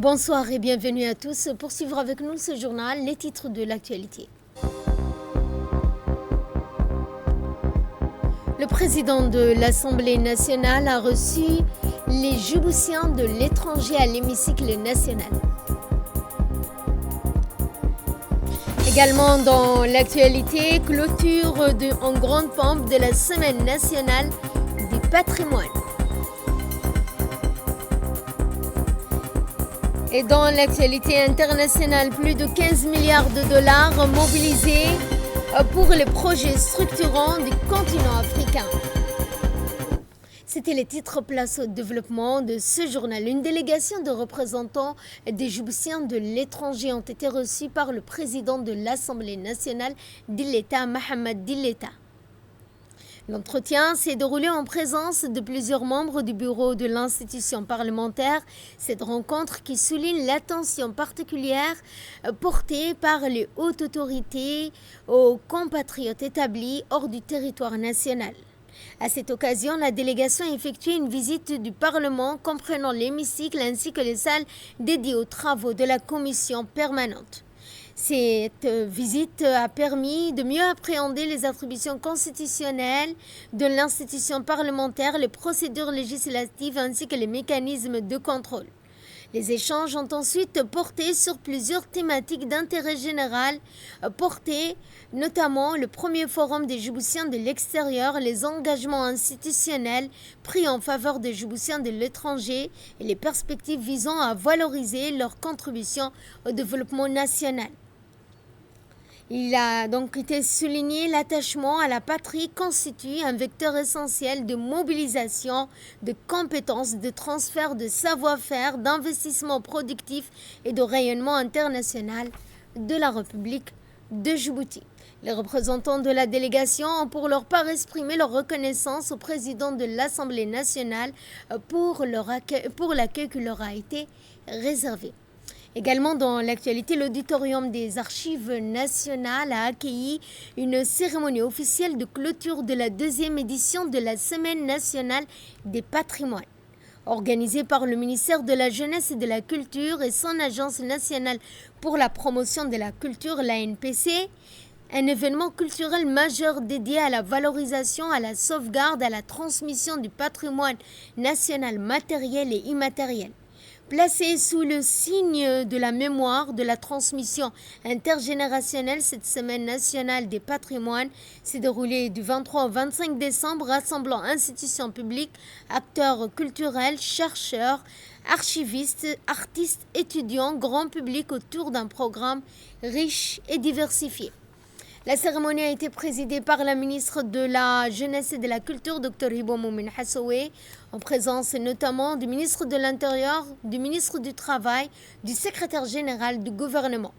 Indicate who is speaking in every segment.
Speaker 1: Bonsoir et bienvenue à tous pour suivre avec nous ce journal, les titres de l'actualité. Le président de l'Assemblée nationale a reçu les Djiboutiens de l'étranger à l'hémicycle national. Également dans l'actualité, clôture en grande pompe de la Semaine nationale du patrimoine. Et dans l'actualité internationale, plus de 15 milliards de dollars mobilisés pour les projets structurants du continent africain. C'était les titres place au développement de ce journal. Une délégation de représentants des Djiboutiens de l'étranger ont été reçus par le président de l'Assemblée nationale d'Illeta, Mohamed Dilleta. L'entretien s'est déroulé en présence de plusieurs membres du bureau de l'institution parlementaire. Cette rencontre qui souligne l'attention particulière portée par les hautes autorités aux compatriotes établis hors du territoire national. À cette occasion, la délégation a effectué une visite du Parlement comprenant l'hémicycle ainsi que les salles dédiées aux travaux de la commission permanente. Cette visite a permis de mieux appréhender les attributions constitutionnelles de l'institution parlementaire, les procédures législatives ainsi que les mécanismes de contrôle. Les échanges ont ensuite porté sur plusieurs thématiques d'intérêt général, porté notamment le premier forum des Djiboutiens de l'extérieur, les engagements institutionnels pris en faveur des Djiboutiens de l'étranger et les perspectives visant à valoriser leur contribution au développement national. Il a donc été souligné l'attachement à la patrie constitue un vecteur essentiel de mobilisation, de compétences, de transfert de savoir-faire, d'investissement productif et de rayonnement international de la République de Djibouti. Les représentants de la délégation ont pour leur part exprimé leur reconnaissance au président de l'Assemblée nationale pour l'accueil qui leur a été réservé. Également dans l'actualité, l'auditorium des Archives nationales a accueilli une cérémonie officielle de clôture de la deuxième édition de la Semaine nationale des patrimoines. Organisée par le ministère de la Jeunesse et de la Culture et son Agence nationale pour la promotion de la culture, l'ANPC, un événement culturel majeur dédié à la valorisation, à la sauvegarde, à la transmission du patrimoine national matériel et immatériel. Placée sous le signe de la mémoire, de la transmission intergénérationnelle, cette Semaine nationale des patrimoines s'est déroulée du 23 au 25 décembre, rassemblant institutions publiques, acteurs culturels, chercheurs, archivistes, artistes, étudiants, grand public autour d'un programme riche et diversifié. La cérémonie a été présidée par la ministre de la Jeunesse et de la Culture, Dr Hibo Moumin Hassowe, en présence notamment du ministre de l'Intérieur, du ministre du Travail, du secrétaire général du gouvernement.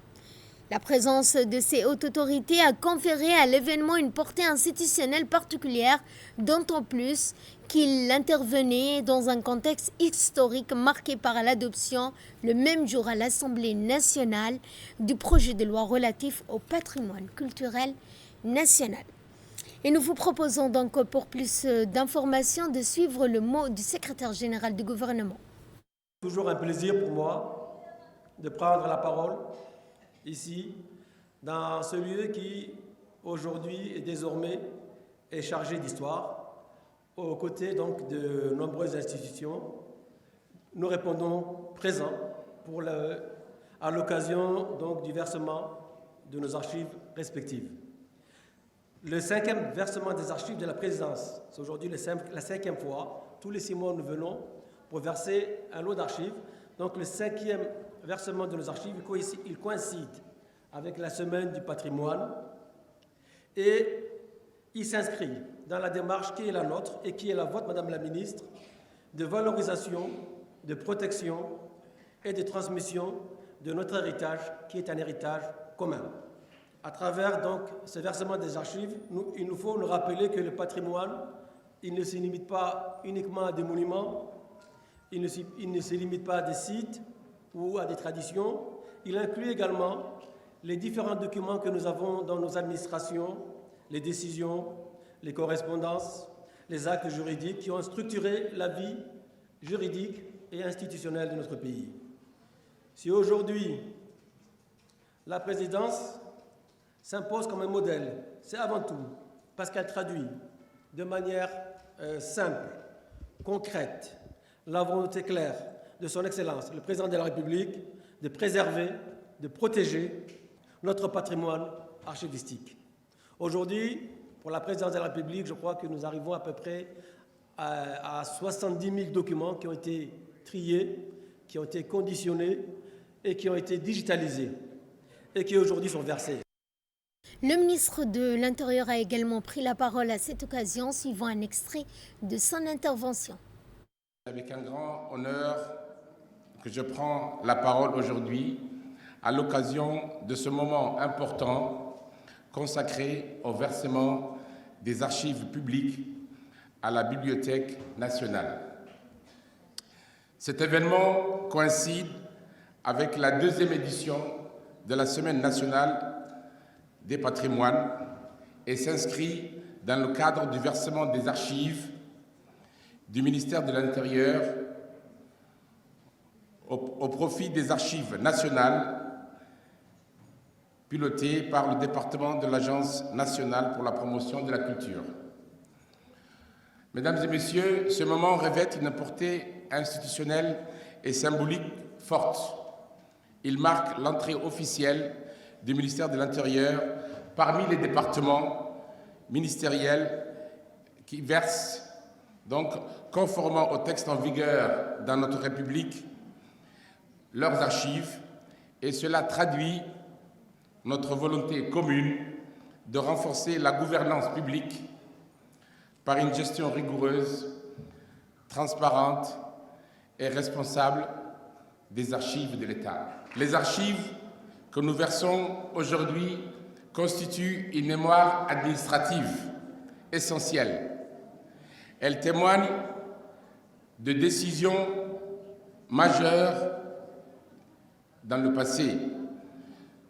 Speaker 1: La présence de ces hautes autorités a conféré à l'événement une portée institutionnelle particulière, d'autant plus qu'il intervenait dans un contexte historique marqué par l'adoption, le même jour à l'Assemblée nationale, du projet de loi relatif au patrimoine culturel national. Et nous vous proposons donc pour plus d'informations de suivre le mot du secrétaire général du gouvernement.
Speaker 2: Toujours un plaisir pour moi de prendre la parole ici, dans ce lieu qui, aujourd'hui et désormais, est chargé d'histoire. Aux côtés donc de nombreuses institutions, nous répondons présents à l'occasion donc du versement de nos archives respectives. Le 5e versement des archives de la présidence, c'est aujourd'hui la 5e fois. Tous les 6 mois, nous venons pour verser un lot d'archives. Donc le 5e versement de nos archives, il coïncide avec la semaine du patrimoine et il s'inscrit dans la démarche qui est la nôtre et qui est la vôtre, Madame la Ministre, de valorisation, de protection et de transmission de notre héritage qui est un héritage commun. À travers donc ce versement des archives, il nous faut nous rappeler que le patrimoine, il ne se limite pas uniquement à des monuments, il ne se limite pas à des sites ou à des traditions, il inclut également les différents documents que nous avons dans nos administrations, les décisions, les correspondances, les actes juridiques qui ont structuré la vie juridique et institutionnelle de notre pays. Si aujourd'hui, la présidence s'impose comme un modèle, c'est avant tout parce qu'elle traduit de manière simple, concrète, la volonté claire de son Excellence, le Président de la République, de préserver, de protéger notre patrimoine archivistique. Aujourd'hui, pour la Présidence de la République, je crois que nous arrivons à peu près à 70 000 documents qui ont été triés, qui ont été conditionnés et qui ont été digitalisés et qui aujourd'hui sont versés.
Speaker 1: Le ministre de l'Intérieur a également pris la parole à cette occasion, suivant un extrait de son intervention.
Speaker 3: Avec un grand honneur que je prends la parole aujourd'hui à l'occasion de ce moment important consacré au versement des archives publiques à la Bibliothèque nationale. Cet événement coïncide avec la deuxième édition de la Semaine nationale des patrimoines et s'inscrit dans le cadre du versement des archives du ministère de l'Intérieur au profit des archives nationales pilotées par le département de l'Agence nationale pour la promotion de la culture. Mesdames et messieurs, ce moment revêt une portée institutionnelle et symbolique forte. Il marque l'entrée officielle du ministère de l'Intérieur parmi les départements ministériels qui versent, donc conformément au texte en vigueur dans notre République, leurs archives, et cela traduit notre volonté commune de renforcer la gouvernance publique par une gestion rigoureuse, transparente et responsable des archives de l'État. Les archives que nous versons aujourd'hui constituent une mémoire administrative essentielle. Elles témoignent de décisions majeures dans le passé,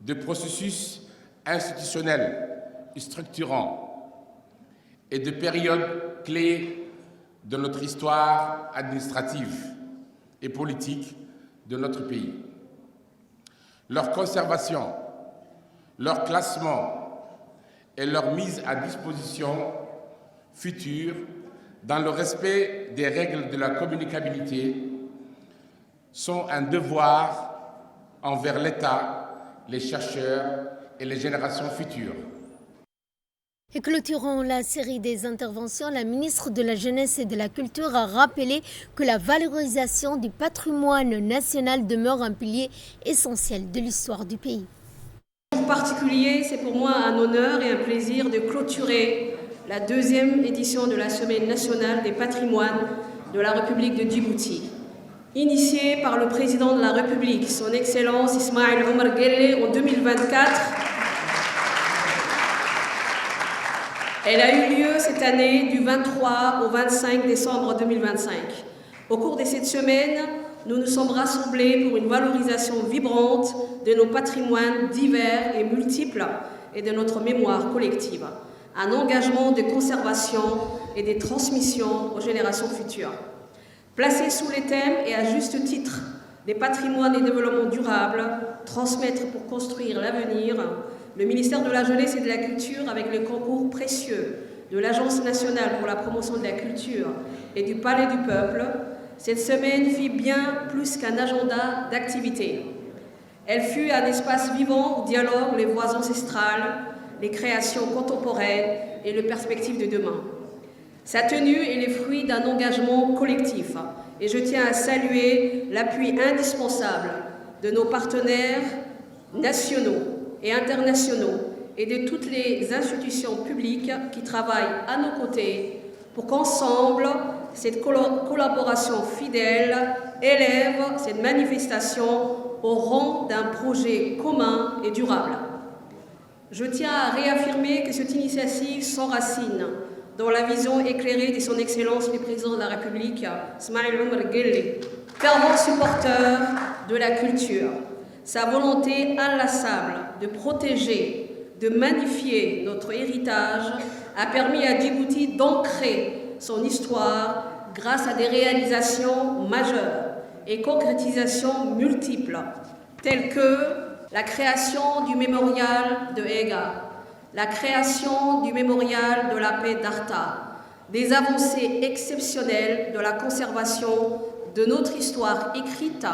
Speaker 3: de processus institutionnels structurants et de périodes clés de notre histoire administrative et politique de notre pays. Leur conservation, leur classement et leur mise à disposition future dans le respect des règles de la communicabilité sont un devoir envers l'État, les chercheurs et les générations futures.
Speaker 1: Et clôturant la série des interventions, la ministre de la Jeunesse et de la Culture a rappelé que la valorisation du patrimoine national demeure un pilier essentiel de l'histoire du pays.
Speaker 4: En particulier, c'est pour moi un honneur et un plaisir de clôturer la deuxième édition de la Semaine nationale des patrimoines de la République de Djibouti. Initiée par le président de la République, son Excellence Ismaïl Omar Guelleh en 2024, elle a eu lieu cette année du 23 au 25 décembre 2025. Au cours de cette semaine, nous nous sommes rassemblés pour une valorisation vibrante de nos patrimoines divers et multiples et de notre mémoire collective. Un engagement de conservation et de transmission aux générations futures. Placé sous les thèmes et à juste titre des patrimoines et développement durable, transmettre pour construire l'avenir, le ministère de la Jeunesse et de la Culture, avec les concours précieux de l'Agence nationale pour la promotion de la culture et du Palais du Peuple, cette semaine fit bien plus qu'un agenda d'activités. Elle fut un espace vivant où dialoguent les voix ancestrales, les créations contemporaines et les perspectives de demain. Sa tenue est le fruit d'un engagement collectif et je tiens à saluer l'appui indispensable de nos partenaires nationaux et internationaux et de toutes les institutions publiques qui travaillent à nos côtés pour qu'ensemble, cette collaboration fidèle élève cette manifestation au rang d'un projet commun et durable. Je tiens à réaffirmer que cette initiative s'enracine dans la vision éclairée de son Excellence le Président de la République, Ismaïl Omar Guelleh, fervent supporter de la culture. Sa volonté inlassable de protéger, de magnifier notre héritage a permis à Djibouti d'ancrer son histoire grâce à des réalisations majeures et concrétisations multiples tels que la création du mémorial de Ega, la création du mémorial de la paix d'Arta, des avancées exceptionnelles de la conservation de notre histoire écrite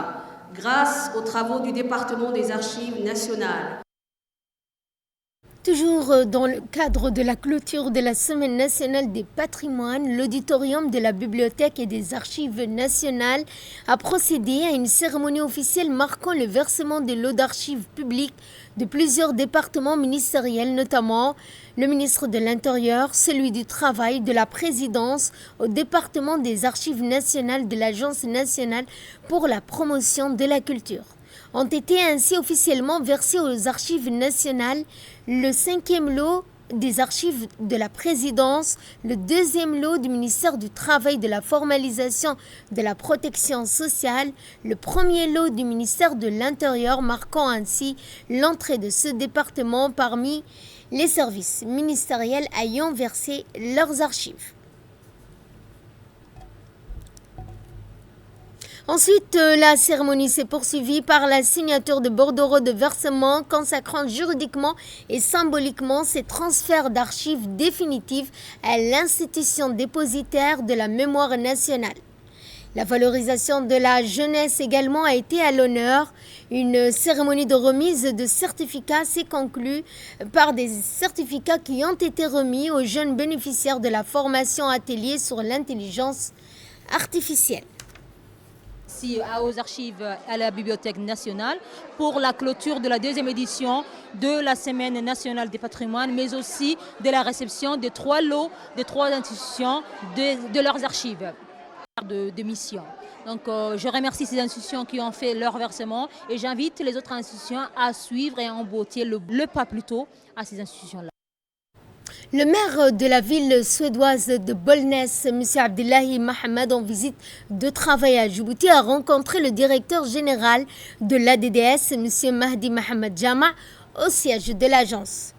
Speaker 4: grâce aux travaux du département des Archives nationales.
Speaker 1: Toujours dans le cadre de la clôture de la Semaine nationale des patrimoines, l'auditorium de la Bibliothèque et des Archives nationales a procédé à une cérémonie officielle marquant le versement de lots d'archives publiques de plusieurs départements ministériels, notamment le ministre de l'Intérieur, celui du Travail, de la Présidence, au département des Archives nationales de l'Agence nationale pour la promotion de la culture. Ont été ainsi officiellement versés aux Archives nationales le 5e lot des Archives de la Présidence, le 2e lot du ministère du Travail, de la Formalisation, de la Protection sociale, le 1er lot du ministère de l'Intérieur, marquant ainsi l'entrée de ce département parmi les services ministériels ayant versé leurs archives. Ensuite, la cérémonie s'est poursuivie par la signature de bordereaux de versement consacrant juridiquement et symboliquement ces transferts d'archives définitives à l'institution dépositaire de la mémoire nationale. La valorisation de la jeunesse également a été à l'honneur. Une cérémonie de remise de certificats s'est conclue par des certificats qui ont été remis aux jeunes bénéficiaires de la formation atelier sur l'intelligence artificielle.
Speaker 5: Merci aux archives à la Bibliothèque nationale pour la clôture de la 2e édition de la Semaine nationale des patrimoines, mais aussi de la réception des 3 lots des 3 institutions de leurs archives de mission. Donc je remercie ces institutions qui ont fait leur versement et j'invite les autres institutions à suivre et à emboîter le pas plutôt à ces institutions-là.
Speaker 1: Le maire de la ville suédoise de Bollnäs, M. Abdullahi Mohamed, en visite de travail à Djibouti, a rencontré le directeur général de l'ADDS, M. Mahdi Mohamed Jama, au siège de l'agence.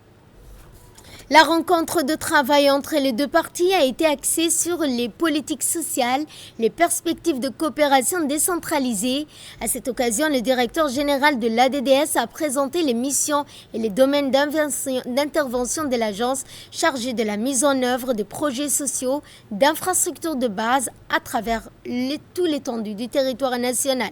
Speaker 1: La rencontre de travail entre les deux parties a été axée sur les politiques sociales, les perspectives de coopération décentralisée. À cette occasion, le directeur général de l'ADDS a présenté les missions et les domaines d'intervention de l'agence chargée de la mise en œuvre des projets sociaux d'infrastructures de base à travers tout l'étendue du territoire national.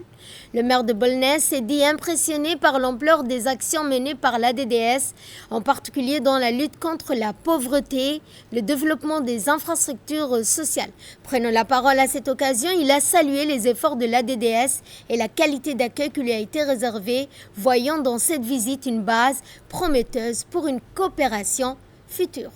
Speaker 1: Le maire de Bollnäs s'est dit impressionné par l'ampleur des actions menées par l'ADDS, en particulier dans la lutte contre la pauvreté, le développement des infrastructures sociales. Prenant la parole à cette occasion, il a salué les efforts de l'ADDS et la qualité d'accueil qui lui a été réservée, voyant dans cette visite une base prometteuse pour une coopération future.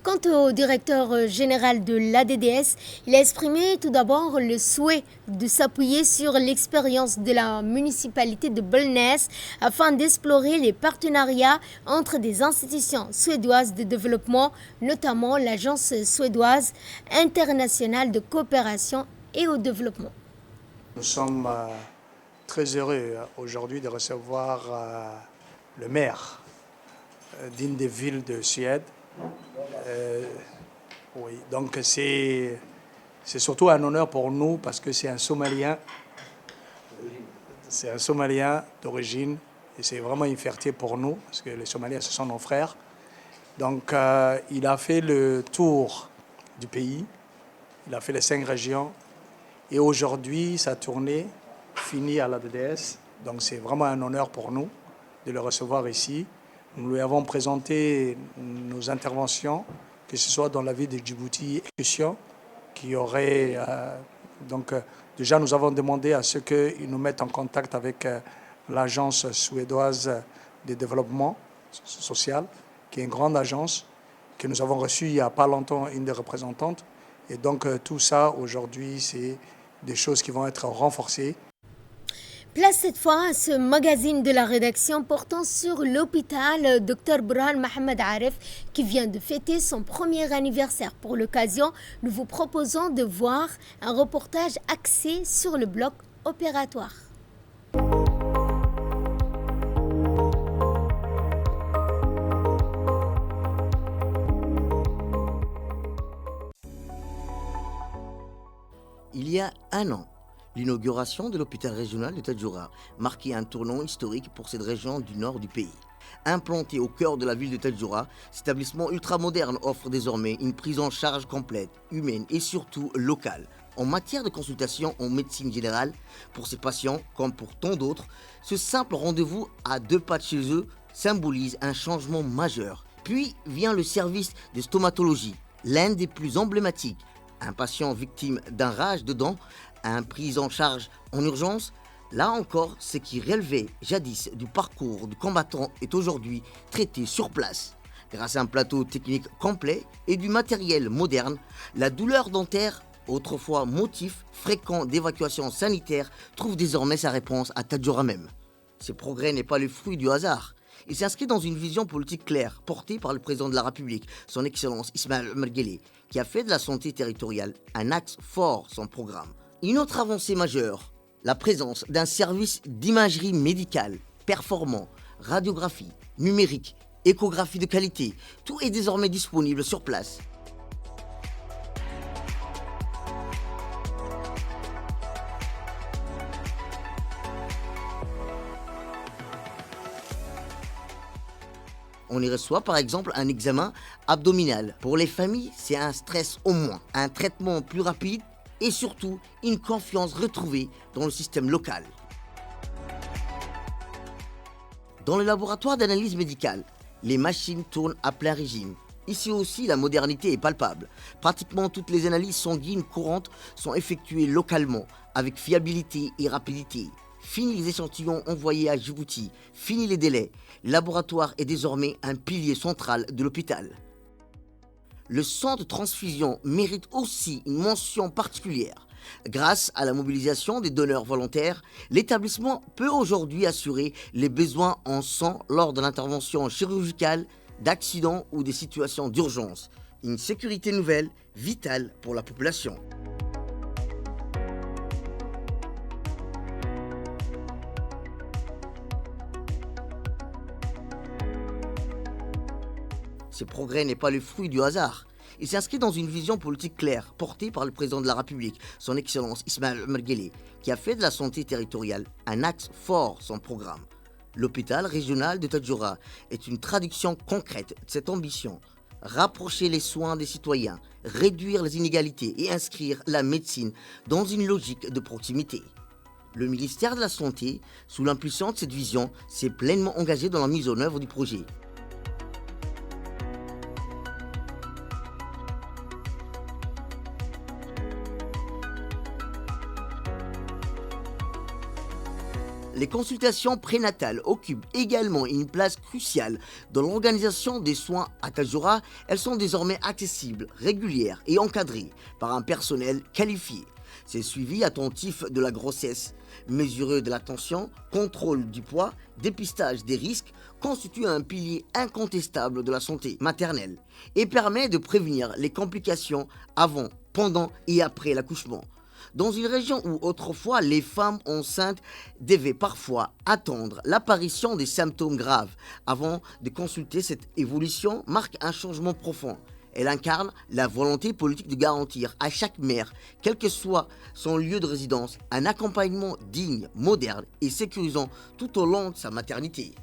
Speaker 1: Quant au directeur général de l'ADDS, il a exprimé tout d'abord le souhait de s'appuyer sur l'expérience de la municipalité de Bollnäs afin d'explorer les partenariats entre des institutions suédoises de développement, notamment l'Agence suédoise internationale de coopération et au développement.
Speaker 6: Nous sommes très heureux aujourd'hui de recevoir le maire d'une des villes de Suède. Oui, donc c'est surtout un honneur pour nous parce que c'est un Somalien. C'est un Somalien d'origine et c'est vraiment une fierté pour nous parce que les Somaliens, ce sont nos frères. Donc il a fait le tour du pays, il a fait les 5 régions et aujourd'hui sa tournée finit à l'ADDS. Donc c'est vraiment un honneur pour nous de le recevoir ici. Nous lui avons présenté nos interventions, que ce soit dans la ville de Djibouti, qui aurait... déjà, nous avons demandé à ce qu'ils nous mettent en contact avec l'agence suédoise de développement social, qui est une grande agence, que nous avons reçue il n'y a pas longtemps une des représentantes. Et donc, tout ça, aujourd'hui, c'est des choses qui vont être renforcées.
Speaker 1: Place cette fois à ce magazine de la rédaction portant sur l'hôpital Dr Burhan Mohamed Aref qui vient de fêter son 1er anniversaire. Pour l'occasion, nous vous proposons de voir un reportage axé sur le bloc opératoire.
Speaker 7: Il y a un an, L'inauguration de l'hôpital régional de Tadjoura marquait un tournant historique pour cette région du nord du pays. Implanté au cœur de la ville de Tadjoura, cet établissement ultramoderne offre désormais une prise en charge complète, humaine et surtout locale. En matière de consultation en médecine générale, pour ces patients, comme pour tant d'autres, ce simple rendez-vous à 2 pas de chez eux symbolise un changement majeur. Puis vient le service de stomatologie, l'un des plus emblématiques. Un patient victime d'un rage de dents, une prise en charge en urgence. Là encore, ce qui relevait jadis du parcours du combattant est aujourd'hui traité sur place. Grâce à un plateau technique complet et du matériel moderne, la douleur dentaire, autrefois motif fréquent d'évacuation sanitaire, trouve désormais sa réponse à Tadjoura même. Ce progrès n'est pas le fruit du hasard. Il s'inscrit dans une vision politique claire, portée par le président de la République, son Excellence Ismaël Omar Guelleh, qui a fait de la santé territoriale un axe fort de son programme. Une autre avancée majeure, la présence d'un service d'imagerie médicale performant, radiographie, numérique, échographie de qualité, tout est désormais disponible sur place. On y reçoit par exemple un examen abdominal. Pour les familles, c'est un stress au moins, un traitement plus rapide et surtout une confiance retrouvée dans le système local. Dans le laboratoire d'analyse médicale, les machines tournent à plein régime. Ici aussi, la modernité est palpable. Pratiquement toutes les analyses sanguines courantes sont effectuées localement, avec fiabilité et rapidité. Fini les échantillons envoyés à Djibouti, fini les délais. Le laboratoire est désormais un pilier central de l'hôpital. Le centre de transfusion mérite aussi une mention particulière. Grâce à la mobilisation des donneurs volontaires, l'établissement peut aujourd'hui assurer les besoins en sang lors de l'intervention chirurgicale, d'accidents ou des situations d'urgence. Une sécurité nouvelle, vitale pour la population. Ce progrès n'est pas le fruit du hasard. Il s'inscrit dans une vision politique claire, portée par le président de la République, son Excellence Ismaël Omar Guelleh, qui a fait de la santé territoriale un axe fort de son programme. L'hôpital régional de Tadjoura est une traduction concrète de cette ambition. Rapprocher les soins des citoyens, réduire les inégalités et inscrire la médecine dans une logique de proximité. Le ministère de la Santé, sous l'impulsion de cette vision, s'est pleinement engagé dans la mise en œuvre du projet. Les consultations prénatales occupent également une place cruciale dans l'organisation des soins à Tadjoura. Elles sont désormais accessibles, régulières et encadrées par un personnel qualifié. C'est suivi attentif de la grossesse, mesuré de la tension, contrôle du poids, dépistage des risques, constitue un pilier incontestable de la santé maternelle et permet de prévenir les complications avant, pendant et après l'accouchement. Dans une région où autrefois les femmes enceintes devaient parfois attendre l'apparition des symptômes graves avant de consulter, cette évolution marque un changement profond. Elle incarne la volonté politique de garantir à chaque mère, quel que soit son lieu de résidence, un accompagnement digne, moderne et sécurisant tout au long de sa maternité.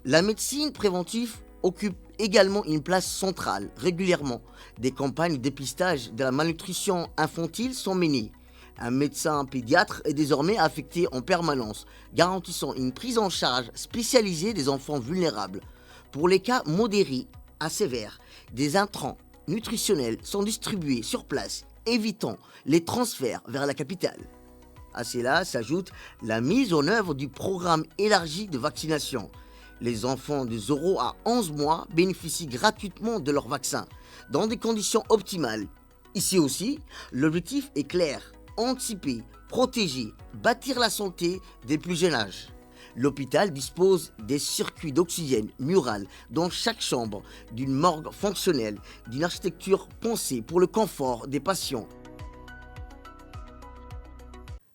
Speaker 7: La médecine préventive occupe également une place centrale. Régulièrement, des campagnes de dépistage de la malnutrition infantile sont menées. Un médecin pédiatre est désormais affecté en permanence, garantissant une prise en charge spécialisée des enfants vulnérables. Pour les cas modérés à sévères, des intrants nutritionnels sont distribués sur place, évitant les transferts vers la capitale. À cela s'ajoute la mise en œuvre du programme élargi de vaccination. Les enfants de 0 à 11 mois bénéficient gratuitement de leur vaccin, dans des conditions optimales. Ici aussi, l'objectif est clair, anticiper, protéger, bâtir la santé des plus jeunes âges. L'hôpital dispose des circuits d'oxygène mural dans chaque chambre, d'une morgue fonctionnelle, d'une architecture pensée pour le confort des patients.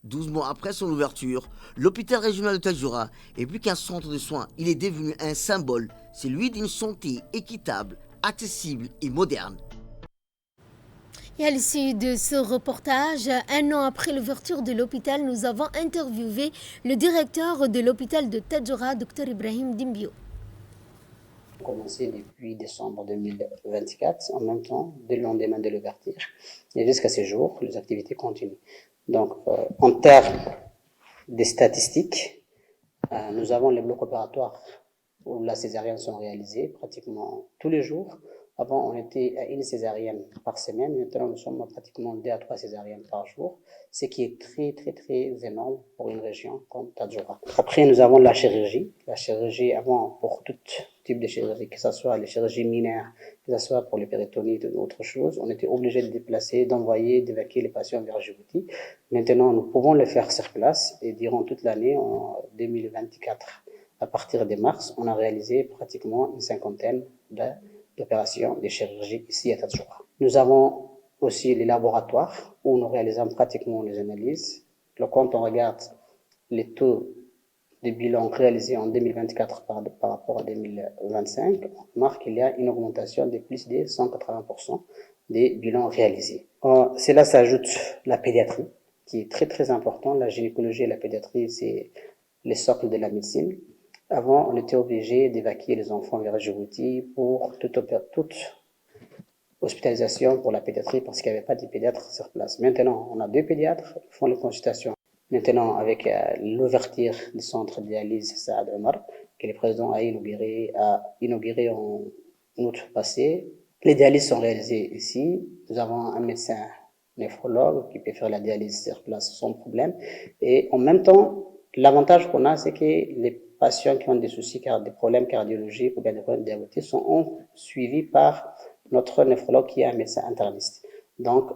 Speaker 7: 12 mois après son ouverture, l'hôpital régional de Tadjoura est plus qu'un centre de soins, il est devenu un symbole, celui d'une santé équitable, accessible et moderne.
Speaker 1: Et à l'issue de ce reportage, un an après l'ouverture de l'hôpital, nous avons interviewé le directeur de l'hôpital de Tadjoura, Dr Ibrahim Dimbio.
Speaker 8: Commencé depuis décembre 2024, en même temps, dès le lendemain de l'ouverture. Et jusqu'à ce jour, les activités continuent. Donc, en termes des statistiques, nous avons les blocs opératoires où la césarienne sont réalisées pratiquement tous les jours. Avant, on était à une césarienne par semaine. Maintenant, nous sommes à pratiquement 2 à 3 césariennes par jour, ce qui est très, très, très énorme pour une région comme Tadjoura. Après, nous avons la chirurgie. La chirurgie, avant, pour tout type de chirurgie, que ce soit les chirurgies mineures, que ce soit pour les péritonites ou autre chose, on était obligé de déplacer, d'envoyer, d'évacuer les patients vers Djibouti. Maintenant, nous pouvons le faire sur place et durant toute l'année, en 2024, à partir de mars, on a réalisé pratiquement une cinquantaine d'opérations de chirurgie ici à Tadjoura. Nous avons aussi les laboratoires où nous réalisons pratiquement les analyses. Quand on regarde les taux de bilan réalisés en 2024 par rapport à 2025, on remarque qu'il y a une augmentation de plus de 180% des bilans réalisés. Cela s'ajoute la pédiatrie, qui est très très important. La gynécologie et la pédiatrie, c'est les socles de la médecine. Avant, on était obligé d'évacuer les enfants vers Djibouti pour toute hospitalisation pour la pédiatrie parce qu'il n'y avait pas de pédiatres sur place. Maintenant, on a 2 pédiatres qui font les consultations. Maintenant, avec l'ouverture du centre de dialyse Saad Omar, que le président a inauguré en août passé, les dialyses sont réalisées ici. Nous avons un médecin néphrologue qui peut faire la dialyse sur place sans problème. Et en même temps, l'avantage qu'on a, c'est que les patients qui ont des soucis, des problèmes cardiologiques ou bien des problèmes diabétiques sont suivis par notre néphrologue qui est un médecin interniste. Donc,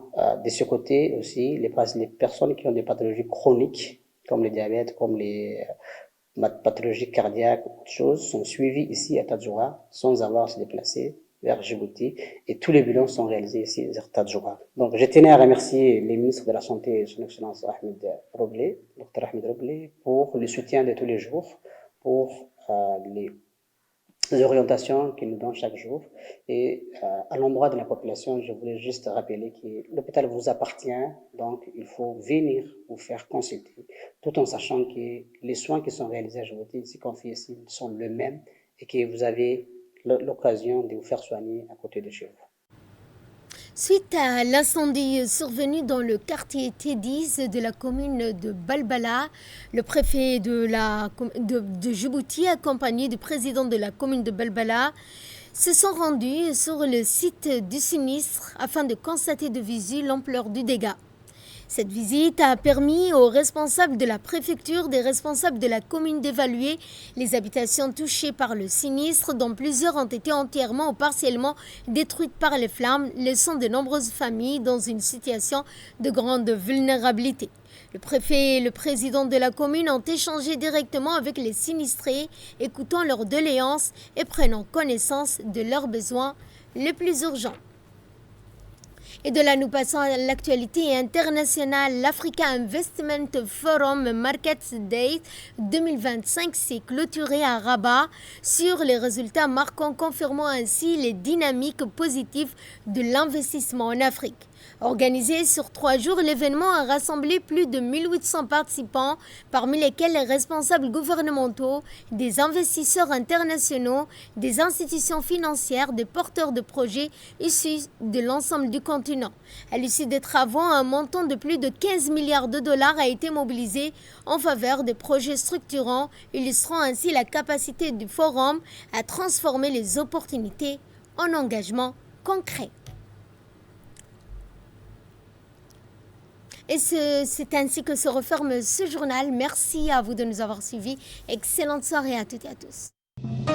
Speaker 8: de ce côté aussi, les personnes qui ont des pathologies chroniques, comme le diabète, comme les pathologies cardiaques, autre chose, sont suivies ici à Tadjoura sans avoir à se déplacer vers Djibouti. Et tous les bilans sont réalisés ici à Tadjoura. Donc, je tenais à remercier les ministres de la Santé, son Excellence Ahmed Roblé, Dr Ahmed Roblé, pour le soutien de tous les jours, pour les orientations qu'ils nous donnent chaque jour. Et à l'endroit de la population, je voulais juste rappeler que l'hôpital vous appartient, donc il faut venir vous faire consulter, tout en sachant que les soins qui sont réalisés à Djibouti, ici confiés ici, sont les mêmes et que vous avez l'occasion de vous faire soigner à côté de chez vous.
Speaker 1: Suite à l'incendie survenu dans le quartier T10 de la commune de Balbala, le préfet de Djibouti, accompagné du président de la commune de Balbala, se sont rendus sur le site du sinistre afin de constater de visu l'ampleur du dégât. Cette visite a permis aux responsables de la préfecture, des responsables de la commune d'évaluer les habitations touchées par le sinistre, dont plusieurs ont été entièrement ou partiellement détruites par les flammes, laissant de nombreuses familles dans une situation de grande vulnérabilité. Le préfet et le président de la commune ont échangé directement avec les sinistrés, écoutant leurs doléances et prenant connaissance de leurs besoins les plus urgents. Et de là, nous passons à l'actualité internationale. L'Africa Investment Forum Markets Day 2025 s'est clôturé à Rabat sur les résultats marquants, confirmant ainsi les dynamiques positives de l'investissement en Afrique. Organisé sur 3 jours, l'événement a rassemblé plus de 1800 participants, parmi lesquels les responsables gouvernementaux, des investisseurs internationaux, des institutions financières, des porteurs de projets issus de l'ensemble du continent. À l'issue des travaux, un montant de plus de 15 milliards de dollars a été mobilisé en faveur des projets structurants, illustrant ainsi la capacité du forum à transformer les opportunités en engagements concrets. Et c'est ainsi que se referme ce journal. Merci à vous de nous avoir suivis. Excellente soirée à toutes et à tous.